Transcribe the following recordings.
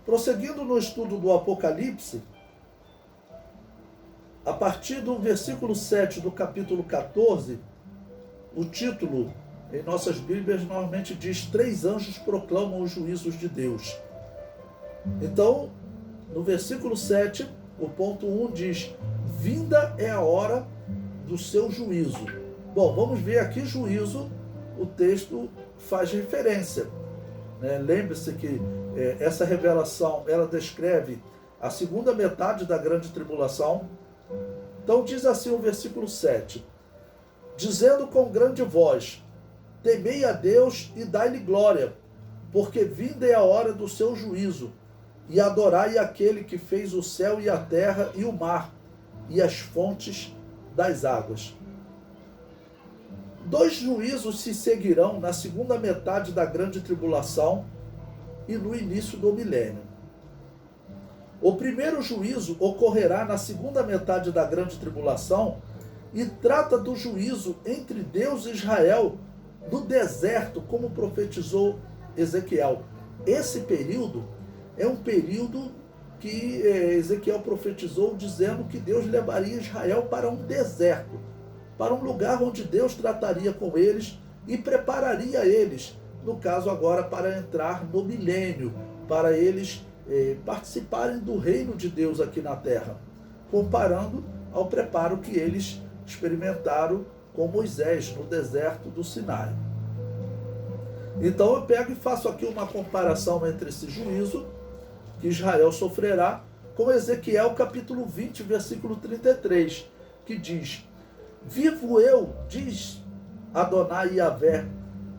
Prosseguindo no estudo do Apocalipse, a partir do versículo 7 do capítulo 14, o título em nossas Bíblias normalmente diz: 3 anjos proclamam os juízos de Deus. Então, no versículo 7, o ponto 1 diz: vinda é a hora do seu juízo. Bom, vamos ver aqui juízo, o texto faz referência. Lembre-se que essa revelação, ela descreve a segunda metade da grande tribulação. Então diz assim o versículo 7, dizendo com grande voz: temei a Deus e dai-lhe glória, porque vinda é a hora do seu juízo, e adorai aquele que fez o céu e a terra e o mar, e as fontes das águas. 2 juízos se seguirão na segunda metade da grande tribulação e no início do milênio. O primeiro juízo ocorrerá na segunda metade da grande tribulação e trata do juízo entre Deus e Israel no deserto, como profetizou Ezequiel. Esse período é um período que Ezequiel profetizou, dizendo que Deus levaria Israel para um deserto, para um lugar onde Deus trataria com eles e prepararia eles, no caso agora, para entrar no milênio, para eles participarem do reino de Deus aqui na terra, comparando ao preparo que eles experimentaram com Moisés no deserto do Sinai. Então eu pego e faço aqui uma comparação entre esse juízo que Israel sofrerá com Ezequiel capítulo 20, versículo 33, que diz: vivo eu, diz Adonai Yahvé,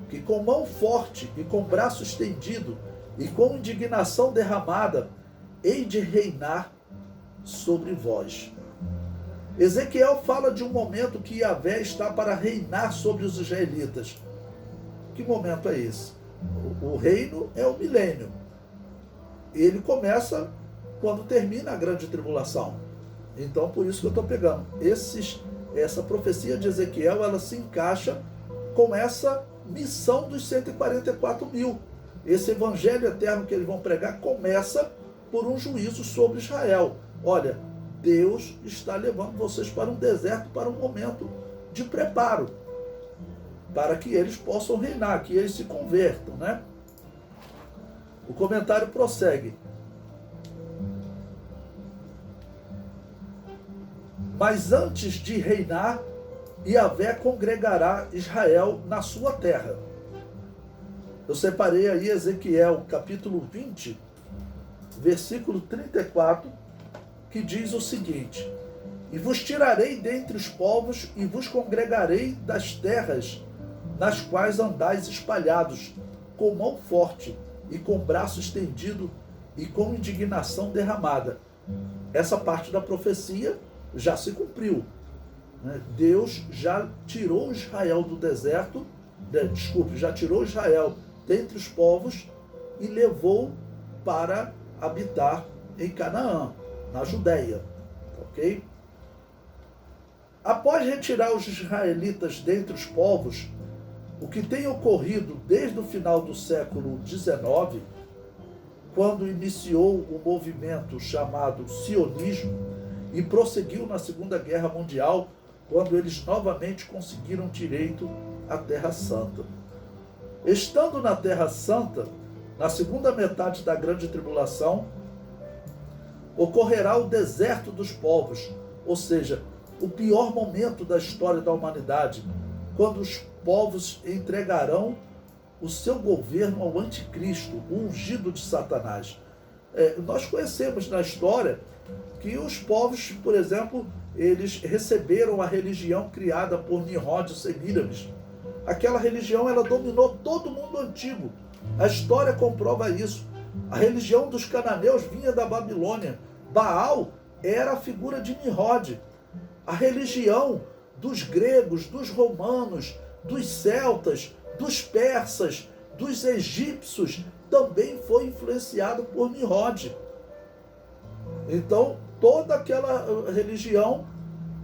que com mão forte e com braço estendido e com indignação derramada hei de reinar sobre vós. Ezequiel fala de um momento que Yahvé está para reinar sobre os israelitas. Que momento é esse? O reino é o milênio. Ele começa quando termina a grande tribulação. Então, por isso que eu estou pegando. Essa profecia de Ezequiel, ela se encaixa com essa missão dos 144 mil. Esse evangelho eterno que eles vão pregar começa por um juízo sobre Israel. Olha, Deus está levando vocês para um deserto, para um momento de preparo, para que eles possam reinar, que eles se convertam, né? O comentário prossegue: mas antes de reinar, Yahvé congregará Israel na sua terra. Eu separei aí Ezequiel capítulo 20, versículo 34, que diz o seguinte: e vos tirarei dentre os povos e vos congregarei das terras nas quais andais espalhados, com mão forte e com braço estendido e com indignação derramada. Essa parte da profecia já se cumpriu. Deus já tirou Israel do deserto, já tirou Israel dentre os povos e levou para habitar em Canaã, na Judéia. Ok? Após retirar os israelitas dentre os povos, o que tem ocorrido desde o final do século XIX, quando iniciou o movimento chamado sionismo e prosseguiu na Segunda Guerra Mundial, quando eles novamente conseguiram direito à Terra Santa. Estando na Terra Santa, na segunda metade da grande tribulação, ocorrerá o deserto dos povos, ou seja, o pior momento da história da humanidade, quando os povos entregarão o seu governo ao anticristo, o ungido de Satanás. Nós conhecemos na história que os povos, por exemplo, eles receberam a religião criada por Nimrod e Semíramis. Aquela religião, ela dominou todo o mundo antigo. A história comprova isso. A religião dos cananeus vinha da Babilônia. Baal era a figura de Nimrod. A religião dos gregos, dos romanos, dos celtas, dos persas, dos egípcios, também foi influenciado por Nimrod. Então, toda aquela religião,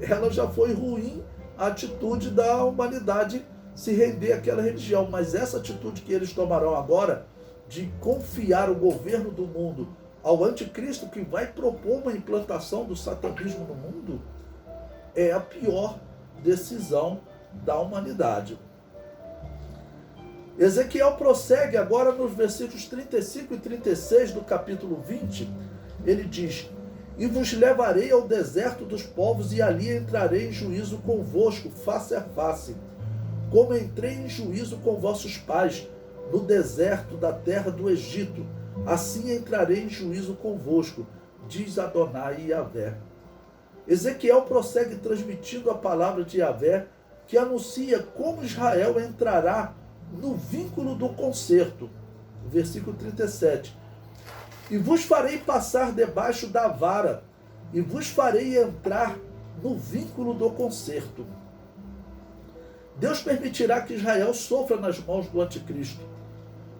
ela já foi ruim, a atitude da humanidade se render àquela religião. Mas essa atitude que eles tomarão agora, de confiar o governo do mundo ao anticristo que vai propor uma implantação do satanismo no mundo, é a pior decisão da humanidade. Ezequiel prossegue agora nos versículos 35 e 36 do capítulo 20. Ele diz: e vos levarei ao deserto dos povos, e ali entrarei em juízo convosco, face a face, como entrei em juízo com vossos pais, no deserto da terra do Egito. Assim entrarei em juízo convosco, diz Adonai Yahvé. Ezequiel prossegue transmitindo a palavra de Yahvé, que anuncia como Israel entrará no vínculo do concerto. Versículo 37. E vos farei passar debaixo da vara, e vos farei entrar no vínculo do concerto. Deus permitirá que Israel sofra nas mãos do anticristo.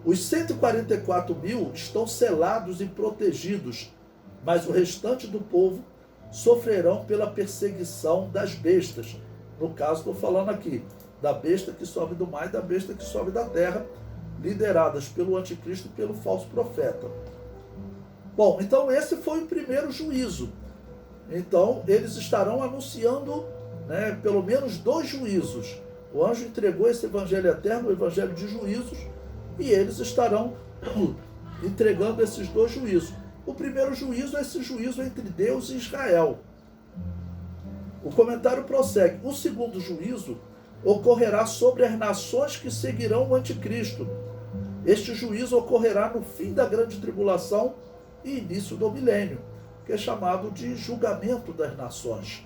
Os 144 mil estão selados e protegidos, mas o restante do povo sofrerão pela perseguição das bestas. No caso, estou falando aqui da besta que sobe do mar e da besta que sobe da terra, lideradas pelo anticristo e pelo falso profeta. Bom, então esse foi o primeiro juízo. Então eles estarão anunciando, pelo menos 2 juízos. O anjo entregou esse evangelho eterno, o evangelho de juízos, e eles estarão entregando esses 2 juízos. O primeiro juízo é esse juízo entre Deus e Israel. O comentário prossegue: o segundo juízo ocorrerá sobre as nações que seguirão o anticristo. Este juízo ocorrerá no fim da grande tribulação e início do milênio, que é chamado de julgamento das nações.